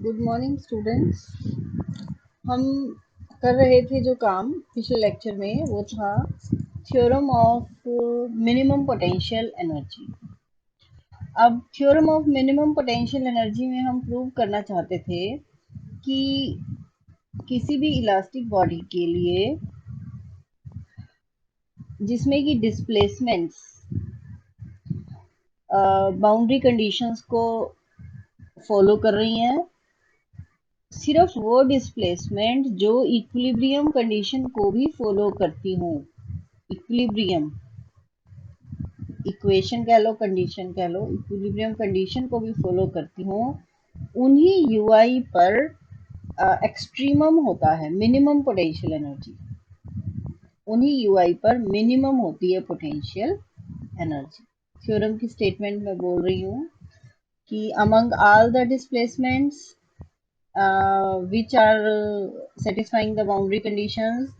Good morning students. हम कर रहे थे जो काम पिछले लेक्चर में, वो था theorem of minimum potential energy. अब theorem of minimum potential energy में हम प्रूव करना चाहते थे कि किसी भी इलास्टिक बॉडी के लिए जिसमें कि डिस्प्लेसमेंट्स बाउंड्री कंडीशंस को फॉलो कर रही हैं, सिर्फ वो डिस्प्लेसमेंट जो इक्विलिब्रियम कंडीशन को भी फॉलो करती हूँ। इक्विलिब्रियम इक्वेशन कह लो, कंडीशन कह लो, इक्विलिब्रियम कंडीशन को भी फॉलो करती हूँ, उन्हीं यूआई पर एक्सट्रीमम होता है मिनिमम पोटेंशियल एनर्जी। उन्हीं यूआई पर मिनिमम होती है पोटेंशियल एनर्जी। थ्योरम की स्टेटमेंट में बोल रही हूँ कि among all the displacements which are satisfying the boundary conditions,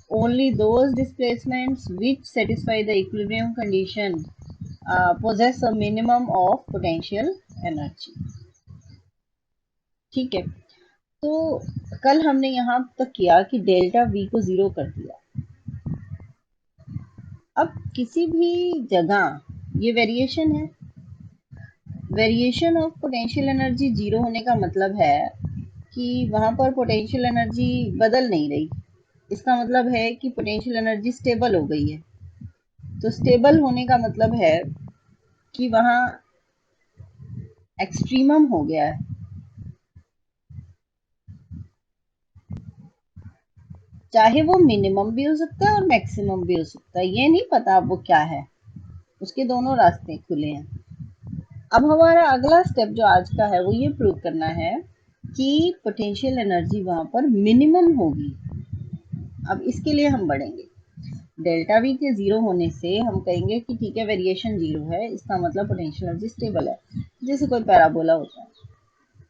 only those displacements which satisfy the equilibrium condition possess a minimum of potential energy। ठीक है, तो कल हमने यहाँ तक किया कि डेल्टा वी को जीरो कर दिया। अब किसी भी जगह ये वेरिएशन है, variation of potential energy zero होने का मतलब है कि वहां पर पोटेंशियल एनर्जी बदल नहीं रही। इसका मतलब है कि पोटेंशियल एनर्जी स्टेबल हो गई है। तो स्टेबल होने का मतलब है कि वहां एक्सट्रीमम हो गया है। चाहे वो मिनिमम भी हो सकता है और मैक्सिमम भी हो सकता है, ये नहीं पता अब वो क्या है, उसके दोनों रास्ते खुले हैं। अब हमारा अगला स्टेप जो आज का है वो ये प्रूव करना है कि पोटेंशियल एनर्जी वहां पर मिनिमम होगी। अब इसके लिए हम बढ़ेंगे। डेल्टा वी के जीरो होने से हम कहेंगे कि ठीक है, वेरिएशन जीरो है, इसका मतलब पोटेंशियल एनर्जी स्टेबल है। जैसे कोई पैराबोला होता है,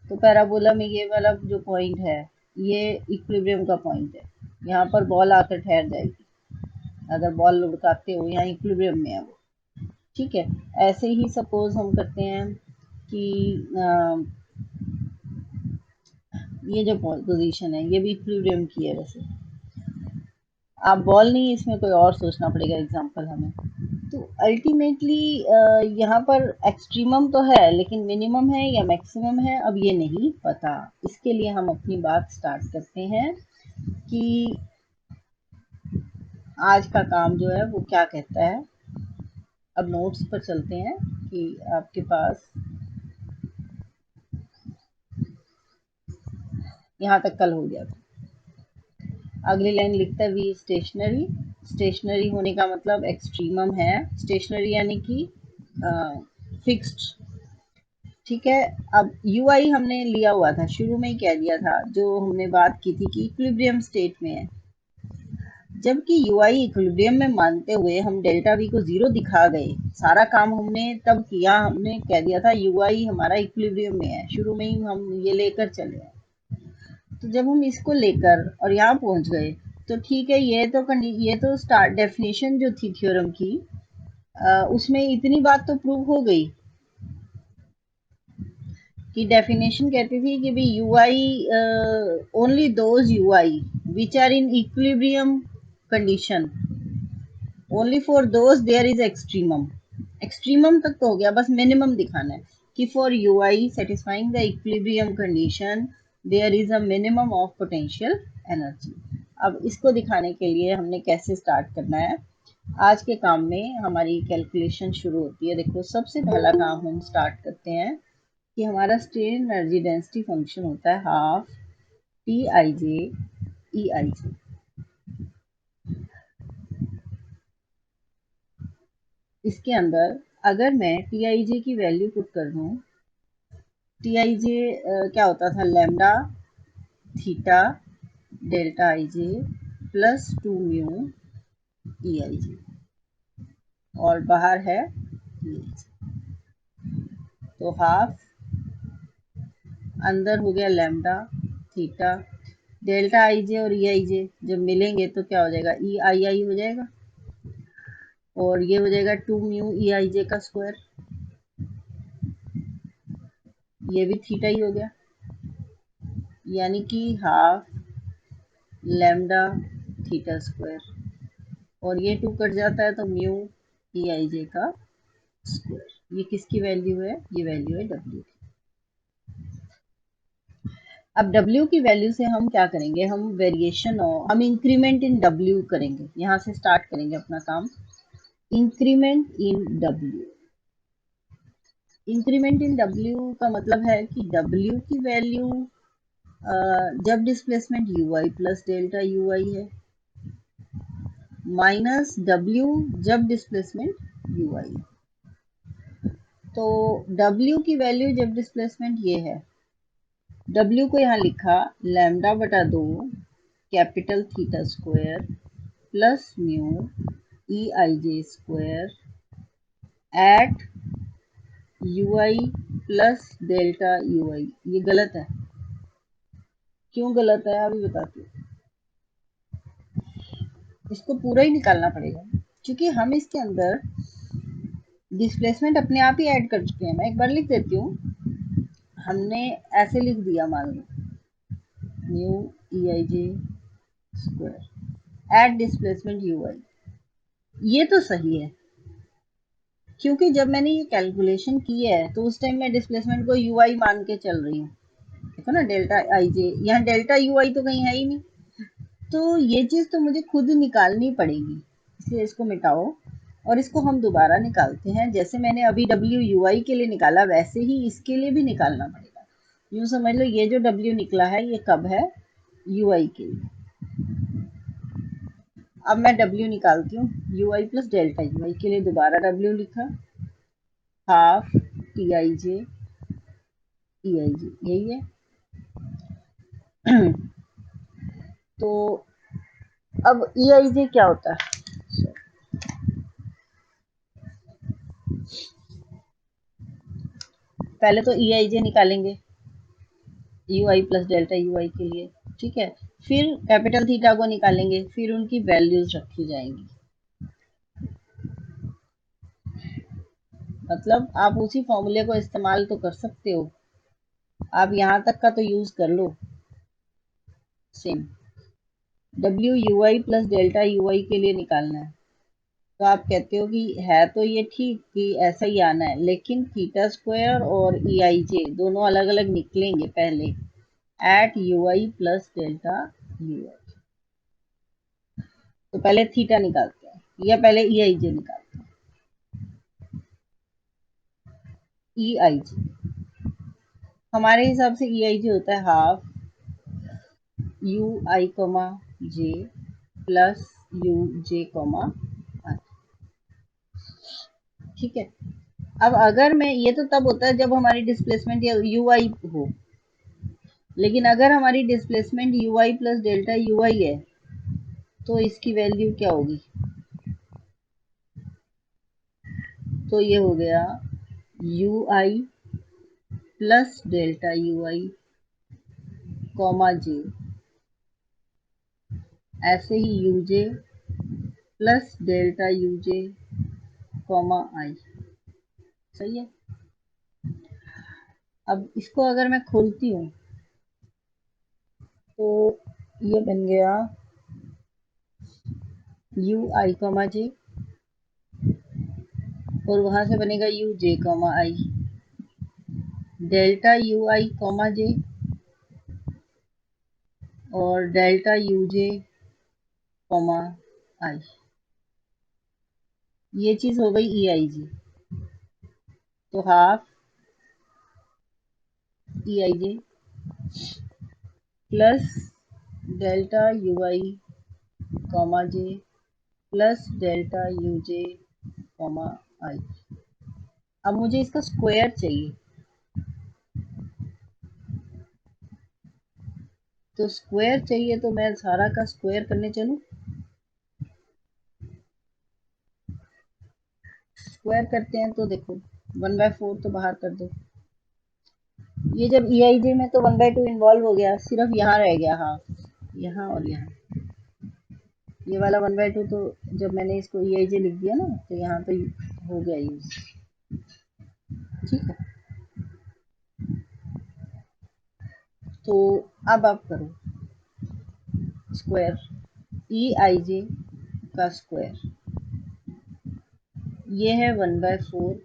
तो पैराबोला में ये वाला जो पॉइंट है ये इक्विलिब्रियम का पॉइंट है। यहाँ पर बॉल आकर ठहर जाएगी, अगर बॉल लुढ़काते हो यहाँ इक्विलिब्रियम में है वो। ठीक है, ऐसे ही सपोज हम करते हैं कि ये जो पोजीशन है ये भी इक्विलिब्रियम की है। वैसे आप बॉल नहीं, इसमें कोई और सोचना पड़ेगा एग्जांपल हमें। तो अल्टीमेटली यहाँ पर एक्सट्रीमम तो है, लेकिन मिनिमम है या मैक्सिमम है अब ये नहीं पता। इसके लिए हम अपनी बात स्टार्ट करते हैं कि आज का काम जो है वो क्या कहता है। अब नोट्स पर चलते हैं कि आपके पास यहाँ तक कल हो गया था। अगली लाइन लिखता है वी स्टेशनरी। स्टेशनरी होने का मतलब एक्सट्रीमम है, स्टेशनरी यानी कि फिक्स्ड। ठीक है, अब यू आई हमने लिया हुआ था, शुरू में ही कह दिया था, जो हमने बात की थी कि इक्विलिब्रियम स्टेट में है। जबकि यू आई इक्विलिब्रियम में मानते हुए हम डेल्टा वी को जीरो दिखा गए। सारा काम हमने तब किया, हमने कह दिया था यू आई हमारा इक्विलिब्रियम में है, शुरू में ही हम ये लेकर चले हैं। तो जब हम इसको लेकर और यहाँ पहुंच गए तो ठीक है, ये तो स्टार्ट डेफिनेशन जो थी थ्योरम की, उसमें इतनी बात तो प्रूव हो गई कि डेफिनेशन कहती थी कि भाई U I only those U I which are in equilibrium condition, only for those there is extremum. Extremum तक तो हो गया, बस मिनिमम दिखाना है कि for U I satisfying the equilibrium condition there is a minimum of potential energy. अब इसको दिखाने के लिए हमने कैसे स्टार्ट करना है। आज के काम में हमारी कैलकुलेशन शुरू होती है। देखो, सबसे पहला काम हम स्टार्ट करते हैं कि हमारा स्ट्रेन एनर्जी डेंसिटी फंक्शन होता है half T I J E I जे। इसके अंदर अगर मैं टी आई जे की वैल्यू पुट कर दूं, टी आई जे क्या होता था, lambda theta delta I J plus two mu E I J, और बाहर है ई आई जे। तो हाफ, अंदर हो गया lambda theta, delta I J और ई आई जे जब मिलेंगे तो क्या हो जाएगा, ई आई आई हो जाएगा, और ये हो जाएगा to mu E I J का स्क्वायर, ये भी थीटा ही हो गया। यानी कि हाफ लैम्डा थीटा स्क्वायर, और ये 2 कट जाता है तो म्यू ई आई जे का स्क्वायर। ये किसकी वैल्यू है? ये वैल्यू है डब्ल्यू की। अब W की वैल्यू से हम क्या करेंगे? हम वेरिएशन और हम इंक्रीमेंट इन W करेंगे। यहाँ से स्टार्ट करेंगे अपना काम। Increment in W। Increment in W का मतलब है कि W की वैल्यू जब displacement UI plus delta UI है, माइनस W जब डिस्प्लेसमेंट UI है। तो W की वैल्यू जब डिस्प्लेसमेंट ये है, W को यहाँ लिखा लैम्डा बटा 2 capital theta square plus mu E I J square at U I plus delta U I. ये गलत है। क्यों गलत है अभी बताती हूँ। इसको पूरा ही निकालना पड़ेगा, क्योंकि हम इसके अंदर डिस्प्लेसमेंट अपने आप ही ऐड कर चुके हैं। मैं एक बार लिख देती हूँ। हमने ऐसे लिख दिया, मान लो mu E I J square at displacement U I. ये तो सही है, क्योंकि जब मैंने ये कैलकुलेशन की है तो उस टाइम मैं डिस्प्लेसमेंट को यू आई मान के चल रही हूँ। देखो ना, डेल्टा आई जे, यहाँ डेल्टा यू आई तो कहीं है ही नहीं। तो ये चीज तो मुझे खुद निकालनी पड़ेगी, इसलिए इसको मिटाओ और इसको हम दोबारा निकालते हैं। जैसे मैंने अभी डब्ल्यू यू आई के लिए निकाला, वैसे ही इसके लिए भी निकालना पड़ेगा। यूं समझ लो, ये जो डब्ल्यू निकला है ये कब है? यू आई के लिए। अब मैं डब्ल्यू निकालती हूँ U I plus delta U I के लिए। दोबारा डब्ल्यू लिखा, half T I J E I जे, यही है। तो अब ई आई जे क्या होता है? पहले तो ई आई जे निकालेंगे U I plus delta U I के लिए, ठीक है। फिर कैपिटल थीटा को निकालेंगे, फिर उनकी वैल्यूज रखी जाएंगी। मतलब आप उसी फॉर्मूले को इस्तेमाल तो कर सकते हो, आप यहाँ तक का तो यूज कर लो। Same W you I plus delta U I के लिए निकालना है, तो आप कहते हो कि है तो ये ठीक कि ऐसा ही आना है, लेकिन थीटा स्क्वायर और ई आई जे दोनों अलग अलग निकलेंगे पहले at U I plus delta U I. तो पहले थीटा निकालते हैं, या पहले ई आई जे निकालते हैं। ई आई जे हमारे हिसाब से ई आई जे होता है half U I comma J plus U J comma I, ठीक है। अब अगर मैं, ये तो तब होता है जब हमारी डिस्प्लेसमेंट या यू आई हो, लेकिन अगर हमारी displacement U I plus delta U I है तो इसकी वैल्यू क्या होगी? तो ये हो गया U I plus delta U I comma J, ऐसे ही U J plus delta U J comma I. सही है। अब इसको अगर मैं खोलती हूँ तो ये बन गया यू आई कॉमा जे, और वहां से बनेगा U J comma I, delta U I comma J और delta U J comma I. ये चीज हो गई ई आई जी। तो half E I J plus delta U I comma J plus delta U J comma I. अब मुझे इसका square चाहिए, तो स्क्वायर चाहिए तो मैं सारा का स्क्वायर करने चलूं। स्क्वायर करते हैं तो देखो 1/4 तो बाहर कर दो। ये जब ई आई जे में तो 1/2 इन्वॉल्व हो गया, सिर्फ यहाँ रह गया हाफ, यहाँ और यहाँ। ये वाला 1/2 तो जब मैंने इसको ई आई जे लिख दिया ना, तो यहाँ तो हो गया यूज, ठीक है। तो अब आप करो स्क्वायर, ई आई जे का स्क्वायर, ये है 1/4,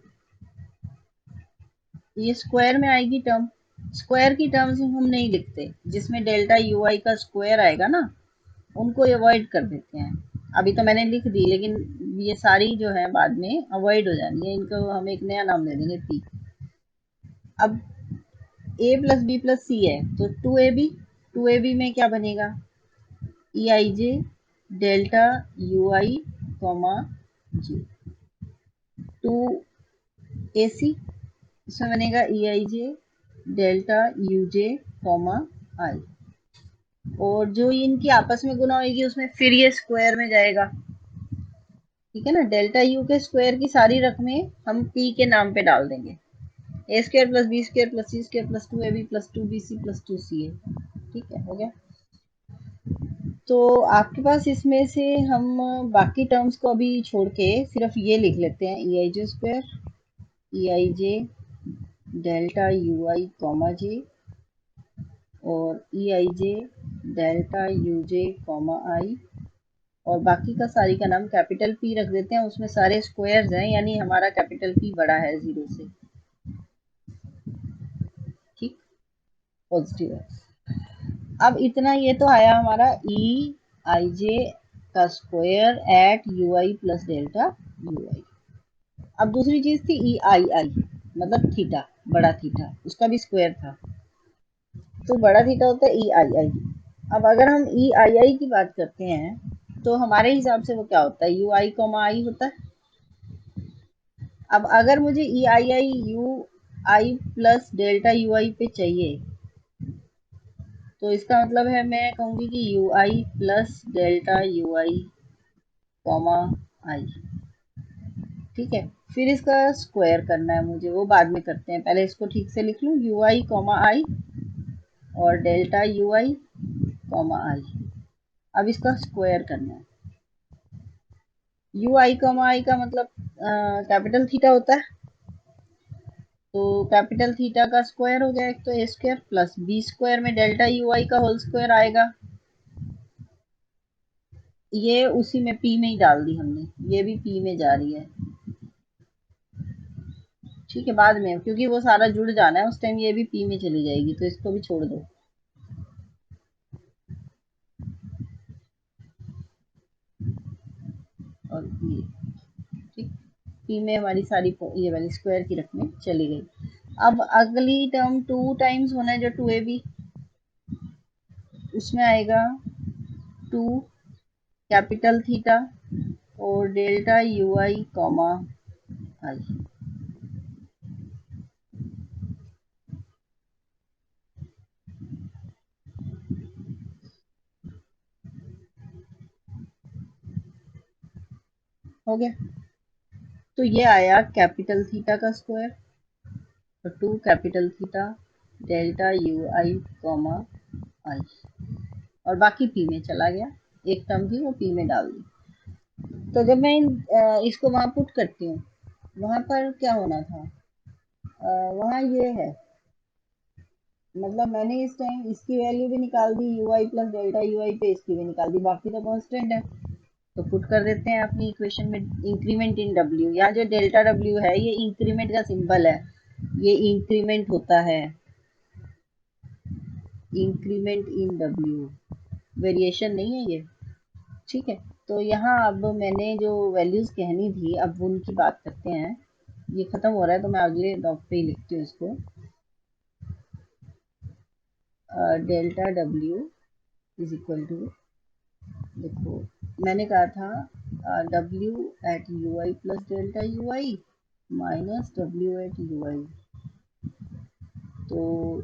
ये स्क्वायर में आएगी टर्म। स्क्वायर की टर्म्स हम नहीं लिखते, जिसमें डेल्टा यू आई का स्क्वायर आएगा ना, उनको अवॉइड कर देते हैं। अभी तो मैंने लिख दी, लेकिन ये सारी जो है बाद में अवॉइड हो जानी है, इनको हम एक नया नाम दे देंगे पी। अब a प्लस बी प्लस सी है, तो 2ab, 2ab में क्या बनेगा, ई I J delta U I comma J, 2ac, इसमें बनेगा ई I J delta U J comma आई, और जो इनकी आपस में गुना होगी उसमें फिर ये स्क्वायर में जाएगा। ठीक है ना, डेल्टा यू के स्क्वायर की सारी रकमें हम पी के नाम पे डाल देंगे, A square plus B square plus C square plus 2ab plus 2bc plus 2ca। ठीक है, हो गया। तो आपके पास इसमें से हम बाकी टर्म्स को अभी छोड़ के सिर्फ ये लिख लेते हैं, ई I J square, E I J delta U I comma J, और ई I J delta U J comma आई, और बाकी का सारी का नाम कैपिटल पी रख देते हैं, उसमें सारे स्क्वायर्स हैं, यानी हमारा कैपिटल पी बड़ा है जीरो से। ठीक, पॉजिटिव है। अब इतना ये तो आया हमारा ई आई जे का square at U I plus delta U I. अब दूसरी चीज थी ई आई आई, मतलब थीटा, बड़ा थीटा, उसका भी स्क्वायर था, तो बड़ा थीटा होता है ई आई आई। अब अगर हम ई आई आई की बात करते हैं तो हमारे हिसाब से वो क्या होता है, यू आई कॉमा आई होता है। अब अगर मुझे E I I U I plus delta U I पे चाहिए, तो इसका मतलब है मैं कहूंगी कि U I plus delta U I comma I. ठीक है, फिर इसका स्क्वायर करना है मुझे, वो बाद में करते हैं, पहले इसको ठीक से लिख लूं, यू आई कॉमा आई और delta U I comma I. अब इसका स्क्वायर करना है, यू आई कॉमा आई का मतलब कैपिटल थीटा होता है, तो कैपिटल थीटा का स्क्वायर हो गया, एक तो ए स्क्वायर प्लस बी स्क्वायर में डेल्टा यू आई का होल स्क्वायर आएगा, ये उसी में पी में ही डाल दी हमने, ये भी पी में जा रही है। ठीक है, बाद में क्योंकि वो सारा जुड़ जाना है उस टाइम, ये भी पी में चली जाएगी, तो इसको भी छोड़ दो। और ये ठीक, पी में हमारी सारी ये वाली स्क्वायर की रकमें चली गई। अब अगली टर्म 2 टाइम्स होना है, जो 2ab, उसमें आएगा 2 कैपिटल थीटा और डेल्टा यू आई कॉमा आई। हो गया, तो ये आया कैपिटल थीटा का स्क्वायर और 2 capital theta delta U I comma आई, और बाकी पी में चला गया, एक टर्म थी वो पी में डाल दी। तो जब मैं इसको वहां पुट करती हूँ, वहां पर क्या होना था, वहां ये है, मतलब मैंने इस टाइम इसकी वैल्यू भी निकाल दी, U I plus delta U I पे इसकी भी निकाल दी, बाकी तो कांस्टेंट है, तो पुट कर देते हैं अपनी इक्वेशन में, इंक्रीमेंट इन डब्ल्यू। यहाँ जो डेल्टा डब्ल्यू है ये इंक्रीमेंट का सिंबल है, ये इंक्रीमेंट होता है, इंक्रीमेंट इन डब्ल्यू, वेरिएशन नहीं है ये। ठीक है, तो यहाँ अब मैंने जो वैल्यूज कहनी थी, अब उनकी बात करते हैं। ये खत्म हो रहा है तो मैं अगले डॉट पे ही लिखती हूँ इसको, delta W is equal to, देखो मैंने कहा था W at U I plus delta U I minus W at U I, तो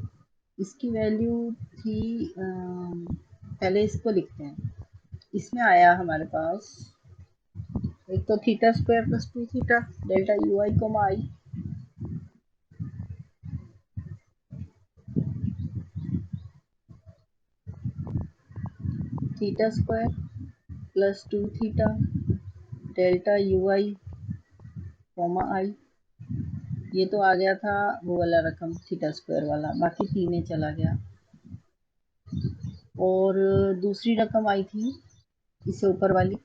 इसकी वैल्यू थी पहले इसको लिखते हैं, इसमें आया हमारे पास एक तो theta square plus 2 theta delta U I comma I, theta square plus 2 theta delta U I comma I, ये तो आ गया था वो वाला रकम थीटा स्क्वायर वाला, बाकी पी में चला गया। और दूसरी रकम आई थी इससे ऊपर वाली,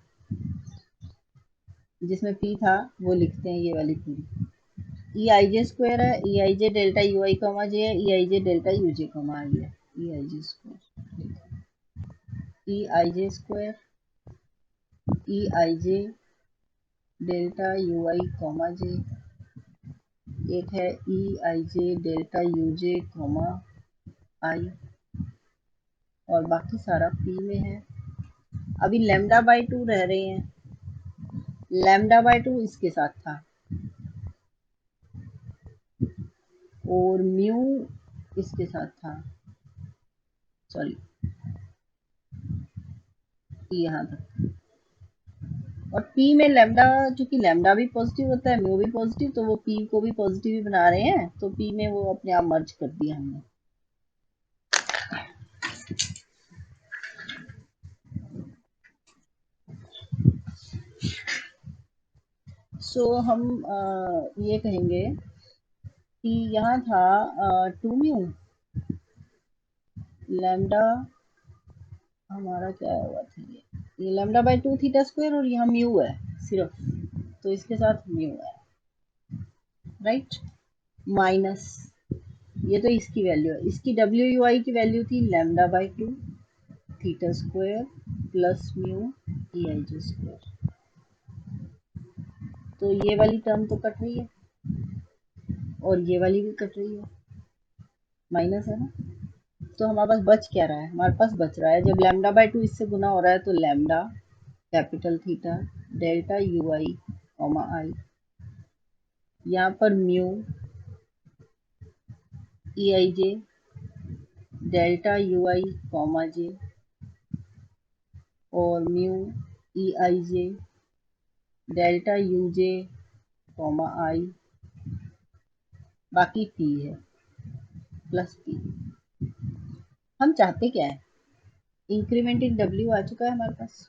जिसमें पी था, वो लिखते हैं ये वाली पूरी। ई आई जे स्क्वायर है, ई I J delta U I comma जे है, ई I J delta U J comma आई है। ई I J square, E I J square, E I J delta U I comma जे, एक है ई I J delta U J comma आई, और बाकी सारा P में है। अभी लैम्डा बाई 2 रह रहे हैं, लैम्डा बाई 2 इसके साथ था, और म्यू इसके साथ था, सॉरी यहाँ तक। और पी में लैम्डा, चूंकि लैम्डा भी पॉजिटिव होता है, म्यू भी पॉजिटिव, तो वो पी को भी पॉजिटिव ही बना रहे हैं, तो पी में वो अपने आप मर्ज कर दिया हमने। सो हम ये कहेंगे कि यहाँ था 2 म्यू, लैम्डा हमारा क्या हुआ था, ये लैम्डा बाई 2 थीटा स्क्वायर, और यहाँ म्यू है सिर्फ, तो इसके साथ म्यू है, राइट। माइनस, ये तो इसकी वैल्यू है, इसकी डब्ल्यू यू आई की वैल्यू थी lambda by 2 theta square plus mu E I J square. तो ये वाली टर्म तो कट रही है, और ये वाली भी कट रही है, माइनस है ना। तो हमारे पास बच क्या रहा है, हमारे पास बच रहा है, जब लैम्डा बाई 2 इससे गुना हो रहा है, तो lambda capital theta delta U I comma I, यहाँ पर mu E I J delta U I comma J, और mu E I J delta U J comma I, बाकी पी है प्लस पी। हम चाहते क्या है, इंक्रीमेंट इन डब्ल्यू आ चुका है हमारे पास,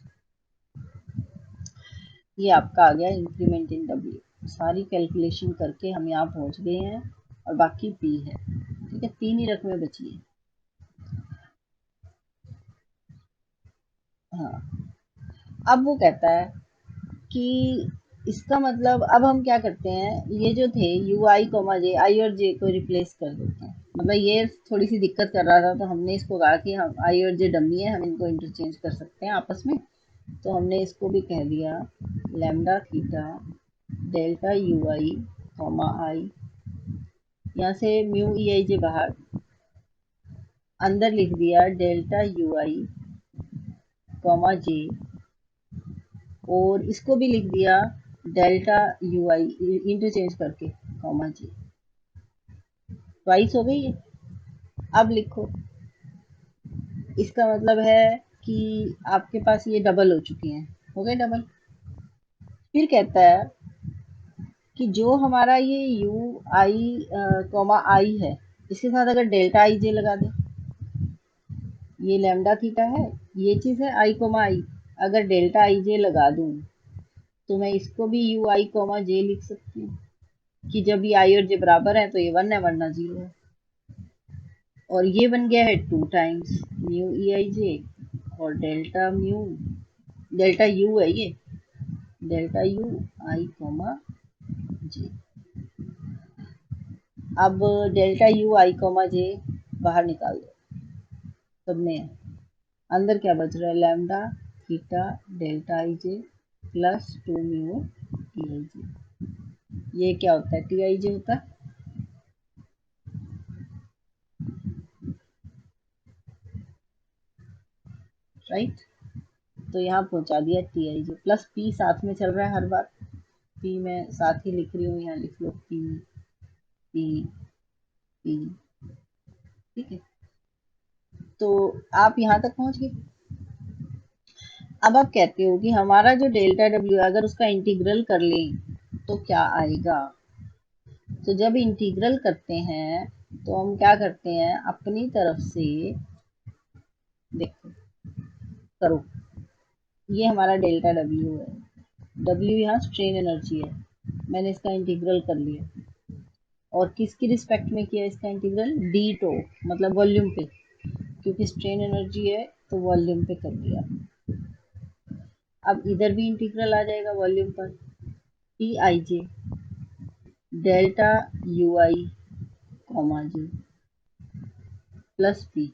ये आपका आ गया इंक्रीमेंट इन डब्ल्यू। सारी कैलकुलेशन करके हम यहाँ पहुँच गए हैं, और बाकी पी है, ठीक है, 3 ही रकमें बची है। हाँ, अब वो कहता है कि इसका मतलब, अब हम क्या करते हैं, ये जो थे यू आई कोमा जे, आई और जे को रिप्लेस कर देते हैं। मतलब ये थोड़ी सी दिक्कत कर रहा था, तो हमने इसको कहा कि हम आई और जे डमी है, हम इनको इंटरचेंज कर सकते हैं आपस में, तो हमने इसको भी कह दिया lambda theta delta U I comma I, यहाँ से म्यू ई आई जे बाहर, अंदर लिख दिया delta U I comma J, और इसको भी लिख दिया डेल्टा यू आई इंटरचेंज करके कॉमा जी, ट्वाइस हो गई है। अब लिखो, इसका मतलब है कि आपके पास ये डबल हो चुकी हैं, हो गए डबल। फिर कहता है कि जो हमारा ये यू आई कॉमा आई है, इसके साथ अगर डेल्टा आई जे लगा दें, ये लैम्डा थीटा है, ये चीज़ है आई कोमा आई, अगर डेल्टा आई जे लगा दूं, तो मैं इसको भी यू आई कोमा जे लिख सकती हूँ, कि जब ये आई और जे बराबर है तो ये 1 है वरना 0 है। और ये बन गया है 2 times mu E I J, और डेल्टा म्यू, डेल्टा यू है ये, डेल्टा यू आई कोमा जे। अब डेल्टा यू आई कोमा जे बाहर निकाल दो, सब में है, अंदर क्या बच रहा है, lambda theta delta I J plus 2 mu E I J. ये क्या होता है, टी आई जे होता है, राइट। तो यहाँ पहुंचा दिया T I J, plus P साथ में चल रहा है हर बार, पी में साथ ही लिख रही हूँ, यहाँ लिख लो पी पी पी, ठीक है। तो आप यहाँ तक पहुंच गए। अब आप कहते हो कि हमारा जो डेल्टा डब्ल्यू है, अगर उसका इंटीग्रल कर लें तो क्या आएगा। तो जब इंटीग्रल करते हैं, तो हम क्या करते हैं, अपनी तरफ से देखो, करो, ये हमारा डेल्टा डब्ल्यू है, डब्ल्यू यहाँ स्ट्रेन एनर्जी है, मैंने इसका इंटीग्रल कर लिया, और किसकी रिस्पेक्ट में किया इसका इंटीग्रल, डी टो मतलब वॉल्यूम पे, क्योंकि स्ट्रेन एनर्जी है तो वॉल्यूम पे कर दिया। अब इधर भी इंटीग्रल आ जाएगा वॉल्यूम पर, T I J delta U I comma G plus P.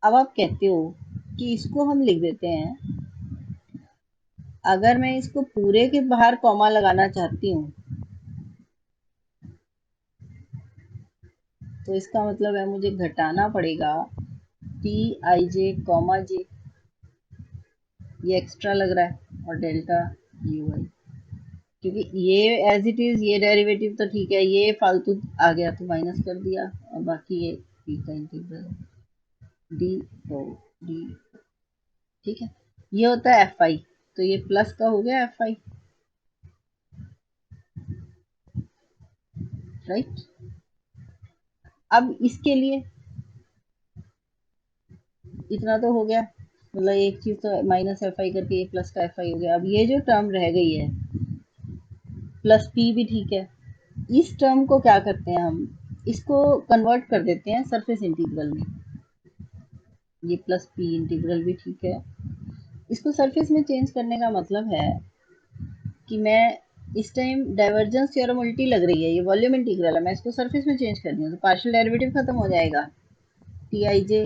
अब आप कहते हो कि इसको हम लिख देते हैं, अगर मैं इसको पूरे के बाहर कॉमा लगाना चाहती हूँ तो इसका मतलब है मुझे घटाना पड़ेगा टी आई जे कॉमा जे, ये एक्स्ट्रा लग रहा है, और डेल्टा यू आई, क्योंकि ये एज इट इज ये डेरिवेटिव तो ठीक है, ये फालतू आ गया तो माइनस कर दिया, और बाकी ये पी का इंटीग्रल डी ओ डी, ठीक है। ये होता है एफ आई, तो ये प्लस का हो गया एफ आई, राइट। अब इसके लिए इतना तो हो गया, मतलब एक चीज तो माइनस एफ आई करके ये प्लस का एफ आई हो गया। अब ये जो टर्म रह गई है प्लस पी भी ठीक है, इस टर्म को क्या करते हैं हम, इसको कन्वर्ट कर देते हैं सरफेस इंटीग्रल में। ये प्लस पी इंटीग्रल भी ठीक है, इसको सरफेस में चेंज करने का मतलब है कि मैं इस टाइम डाइवर्जेंस थ्योरम उल्टी लग रही है, ये वॉल्यूम इंटीग्रल है, मैं इसको सरफेस में चेंज कर दूँ तो पार्शियल डेरिवेटिव खत्म हो जाएगा, T I J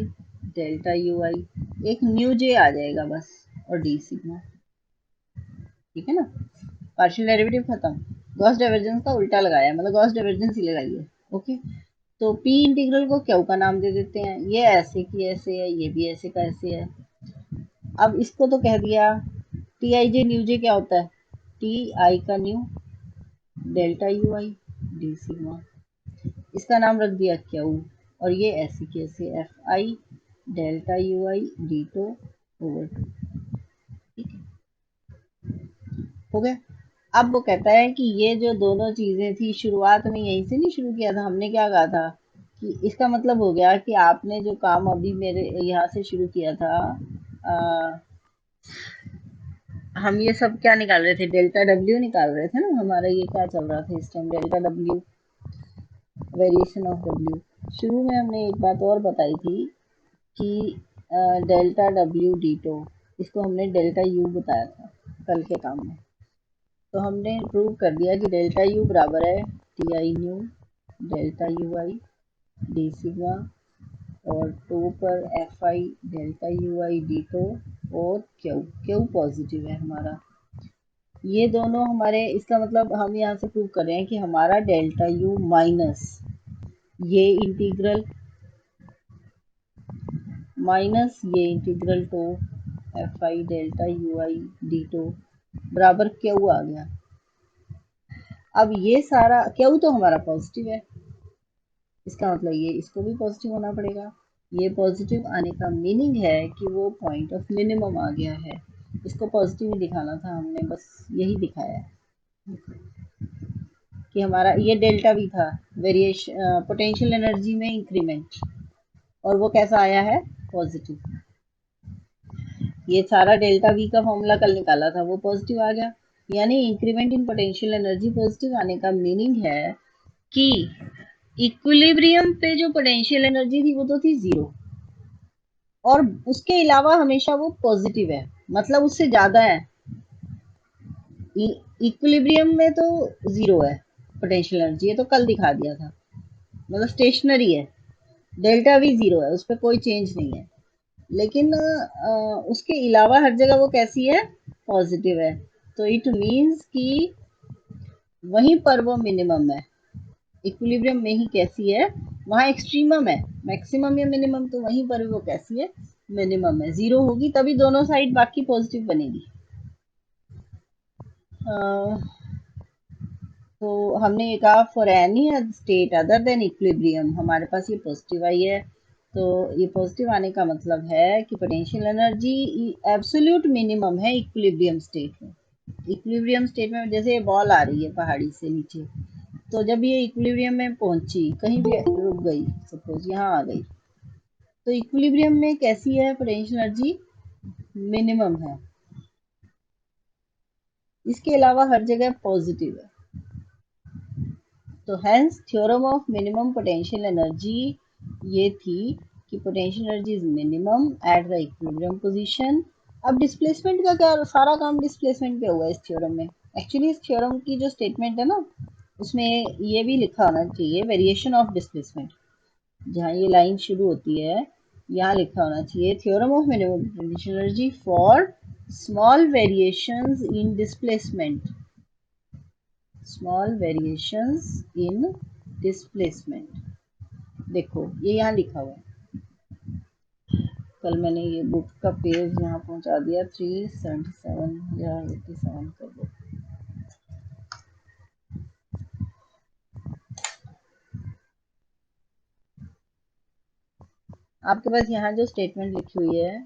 delta U I, एक न्यू जे आ जाएगा बस, और डी सिग्मा, ठीक है ना। पार्शियल डेरिवेटिव खत्म, गॉस डाइवर्जेंस का उल्टा लगाया, मतलब गॉस डाइवर्जेंस ही लगाई है, ओके। तो पी इंटीग्रल को क्यू का नाम दे देते हैं, ये ऐसे की ऐसे है, ये भी ऐसे का ऐसे है। अब इसको तो कह दिया, टी आई जे न्यू जे क्या होता है, टी आई का new delta U I D sigma, इसका नाम रख दिया क्यू, और ये ऐसे की ऐसे F I delta U I D tau over two, ठीक है, हो गया। अब वो कहता है कि ये जो दोनों चीजें थी शुरुआत में यहीं से नहीं शुरू किया था हमने, क्या कहा था कि इसका मतलब हो गया कि आपने जो काम अभी मेरे यहाँ से शुरू किया था, हम ये सब क्या निकाल रहे थे, डेल्टा डब्ल्यू निकाल रहे थे ना, हमारा ये क्या चल रहा था इस time, delta W, variation of W. शुरू में हमने एक बात और बताई थी कि डेल्टा डब्ल्यू डी टो, इसको हमने डेल्टा यू बताया था कल के काम में, तो हमने प्रूव कर दिया कि डेल्टा यू बराबर है T I nu delta U I D sigma, और टू पर F I delta U I D tau, और क्यू, क्यू पॉजिटिव है हमारा। ये दोनों हमारे, इसका मतलब हम यहाँ से प्रूव कर रहे हैं कि हमारा डेल्टा यू माइनस ये इंटीग्रल माइनस ये integral two F I delta U I D tau बराबर क्यू आ गया। अब ये सारा क्यू तो हमारा पॉजिटिव है, इसका मतलब ये इसको भी पॉजिटिव होना पड़ेगा। ये पॉजिटिव आने का मीनिंग है कि वो पॉइंट ऑफ मिनिमम आ गया है, इसको पॉजिटिव ही दिखाना था हमने, बस यही दिखाया है कि हमारा ये डेल्टा भी था, वेरिएशन पोटेंशियल एनर्जी में इंक्रीमेंट, और वो कैसा आया है, पॉजिटिव। ये सारा डेल्टा वी का फॉर्मूला कल निकाला था, वो पॉजिटिव आ गया, यानी increment in potential energy positive आने का मीनिंग है कि इक्विलिब्रियम पे जो पोटेंशियल एनर्जी थी वो तो थी जीरो, और उसके अलावा हमेशा वो पॉजिटिव है, मतलब उससे ज्यादा है। इक्विलिब्रियम में तो जीरो है पोटेंशियल एनर्जी, ये तो कल दिखा दिया था, मतलब स्टेशनरी है, डेल्टा वी जीरो है, उस पर कोई चेंज नहीं है, लेकिन उसके अलावा हर जगह वो कैसी है, पॉजिटिव है। तो इट मीन्स कि वहीं पर वो मिनिमम है, इक्विलिब्रियम में ही कैसी है, वहाँ एक्सट्रीमम है, मैक्सिमम या मिनिमम, तो वहीं पर वो कैसी है, मिनिमम है, जीरो होगी तभी दोनों साइड बाकी पॉजिटिव बनेगी। तो हमने ये कहा for any state other than equilibrium, हमारे पास ये पॉजिटिव आई है, तो ये पॉजिटिव आने का मतलब है कि पोटेंशियल एनर्जी एब्सोल्यूट मिनिमम है इक्विलिब्रियम स्टेट में। इक्विलिब्रियम स्टेट में जैसे बॉल आ रही है पहाड़ी से नीचे, तो जब ये इक्विलिब्रियम में पहुंची, कहीं भी रुक गई, सपोज यहाँ आ गई, तो इक्विलिब्रियम में कैसी है पोटेंशियल एनर्जी, मिनिमम है, इसके अलावा हर जगह पॉजिटिव है। तो hence theorem of minimum potential energy ये थी कि potential energy is minimum at the equilibrium position. अब डिस्प्लेसमेंट का क्या, सारा काम डिस्प्लेसमेंट पे हुआ है इस थ्योरम में। एक्चुअली इस थ्योरम की जो स्टेटमेंट है ना, उसमें ये भी लिखा होना चाहिए वेरिएशन ऑफ डिस्प्लेसमेंट। जहाँ ये लाइन शुरू होती है यहाँ लिखा होना चाहिए theorem of minimum potential energy for small variations in displacement, small variations in displacement. देखो ये यहाँ लिखा हुआ है। कल मैंने ये बुक का पेज यहाँ पहुँचा दिया 377 या 87 कर दो। आपके पास यहाँ जो स्टेटमेंट लिखी हुई है,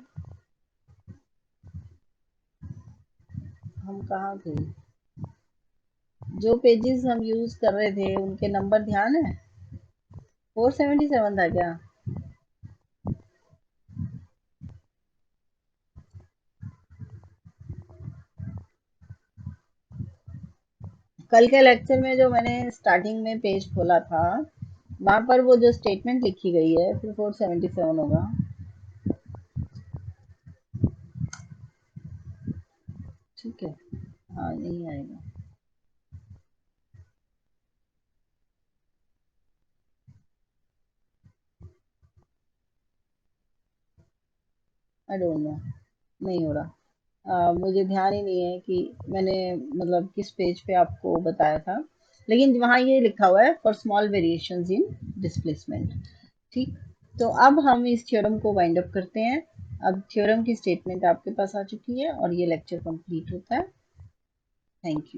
हम कहाँ थे, जो पेजेस हम यूज कर रहे थे उनके नंबर ध्यान है? 477 था क्या? कल के लेक्चर में जो मैंने स्टार्टिंग में पेज खोला था वहां पर वो जो स्टेटमेंट लिखी गई है फिर 477 होगा। ठीक है, हाँ नहीं आएगा। आई डोंट नो, नहीं हो रहा। मुझे ध्यान ही नहीं है कि मैंने मतलब किस पेज पे आपको बताया था, लेकिन वहाँ ये लिखा हुआ है for small variations in displacement. ठीक, तो अब हम इस थ्योरम को वाइंड अप करते हैं। अब थ्योरम की स्टेटमेंट आपके पास आ चुकी है और ये लेक्चर कंप्लीट होता है। Thank you.